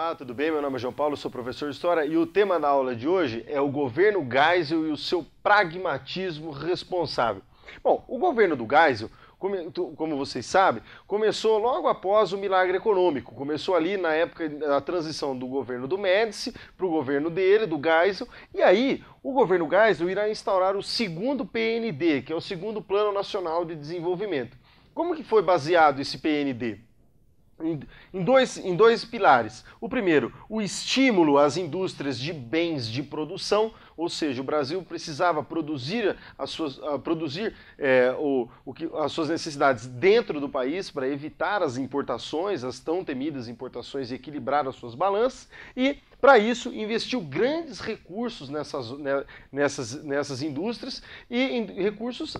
Olá, tudo bem? Meu nome é João Paulo, sou professor de História e o tema da aula de hoje é o governo Geisel e o seu pragmatismo responsável. Bom, o governo do Geisel, como vocês sabem, começou logo após o milagre econômico. Começou ali na época da transição do governo do Médici para o governo dele, do Geisel, e aí o governo Geisel irá instaurar o segundo PND, que é o segundo Plano Nacional de Desenvolvimento. Como que foi baseado esse PND? Em dois pilares. O primeiro, o estímulo às indústrias de bens de produção, ou seja, o Brasil precisava produzir as suas necessidades dentro do país para evitar as importações, as tão temidas importações, e equilibrar as suas balanças, e para isso investiu grandes recursos nessas indústrias e em recursos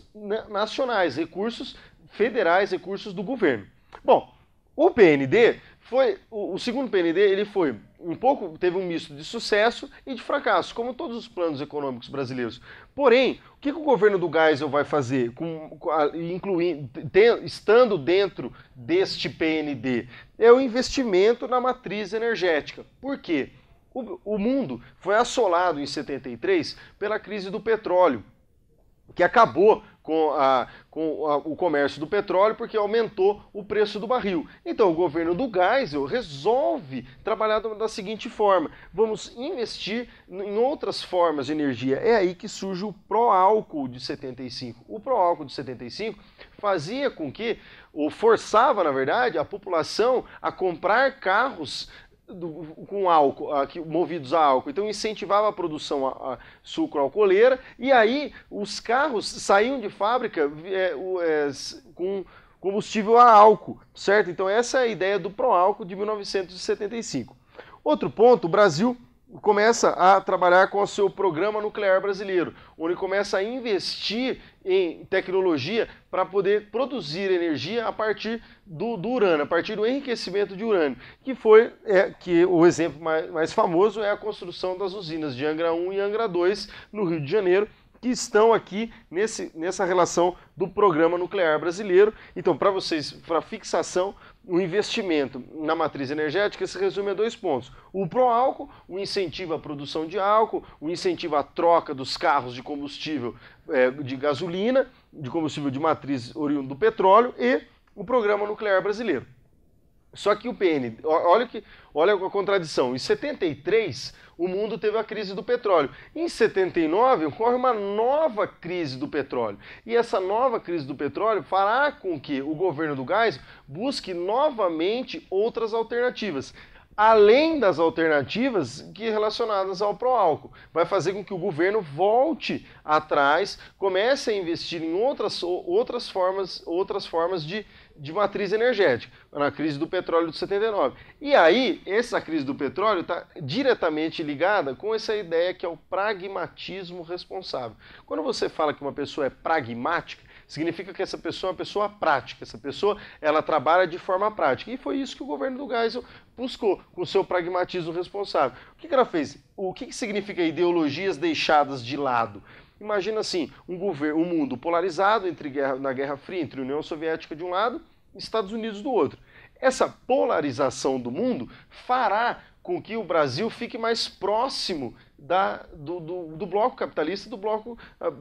nacionais, recursos federais, recursos do governo. Bom, o PND o segundo PND, ele foi teve um misto de sucesso e de fracasso, como todos os planos econômicos brasileiros. Porém, o que o governo do Geisel vai fazer, estando dentro deste PND? É o investimento na matriz energética. Por quê? O mundo foi assolado em 73 pela crise do petróleo, que acabou com o comércio do petróleo porque aumentou o preço do barril. Então o governo do Geisel resolve trabalhar da seguinte forma: vamos investir em outras formas de energia. É aí que surge o pró-álcool de 75. O pró-álcool de 75 fazia com que, ou forçava, na verdade, a população a comprar carros com álcool, movidos a álcool. Então incentivava a produção sucro-alcooleira, e aí os carros saíam de fábrica com combustível a álcool, certo? Então essa é a ideia do pró-álcool de 1975. Outro ponto, o Brasil começa a trabalhar com o seu programa nuclear brasileiro, onde começa a investir em tecnologia para poder produzir energia a partir do urânio, a partir do enriquecimento de urânio, que o exemplo mais famoso é a construção das usinas de Angra 1 e Angra 2 no Rio de Janeiro, que estão aqui nessa relação do programa nuclear brasileiro. Então, para fixação, o investimento na matriz energética se resume a 2 pontos. O pró-álcool, o incentivo à produção de álcool, o incentivo à troca dos carros de combustível de gasolina, de combustível de matriz oriundo do petróleo, e o programa nuclear brasileiro. Só que o PN, olha a contradição, em 73 o mundo teve a crise do petróleo. Em 79 ocorre uma nova crise do petróleo. E essa nova crise do petróleo fará com que o governo do Geisel busque novamente outras alternativas, além das alternativas relacionadas ao pró-álcool. Vai fazer com que o governo volte atrás, comece a investir em outras formas de matriz energética, na crise do petróleo de 79. E aí, essa crise do petróleo está diretamente ligada com essa ideia que é o pragmatismo responsável. Quando você fala que uma pessoa é pragmática, significa que essa pessoa é uma pessoa prática, essa pessoa ela trabalha de forma prática. E foi isso que o governo do Geisel buscou, com o seu pragmatismo responsável. O que ela fez? O que significa ideologias deixadas de lado? Imagina assim, um mundo polarizado na Guerra Fria entre União Soviética de um lado e Estados Unidos do outro. Essa polarização do mundo fará com que o Brasil fique mais próximo do bloco capitalista, do bloco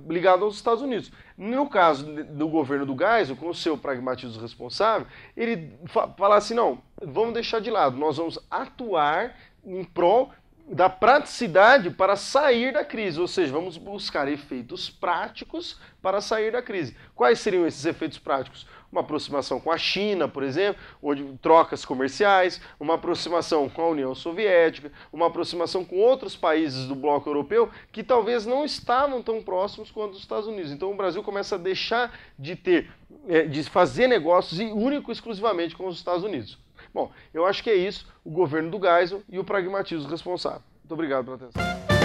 ligado aos Estados Unidos. No caso do governo do Geisel, com o seu pragmatismo responsável, ele fala assim: não, vamos deixar de lado, nós vamos atuar em prol da praticidade para sair da crise, ou seja, vamos buscar efeitos práticos para sair da crise. Quais seriam esses efeitos práticos? Uma aproximação com a China, por exemplo, onde trocas comerciais, uma aproximação com a União Soviética, uma aproximação com outros países do bloco europeu que talvez não estavam tão próximos quanto os Estados Unidos. Então o Brasil começa a deixar de fazer negócios exclusivamente com os Estados Unidos. Bom, eu acho que é isso, o governo do Geisel e o pragmatismo responsável. Muito obrigado pela atenção.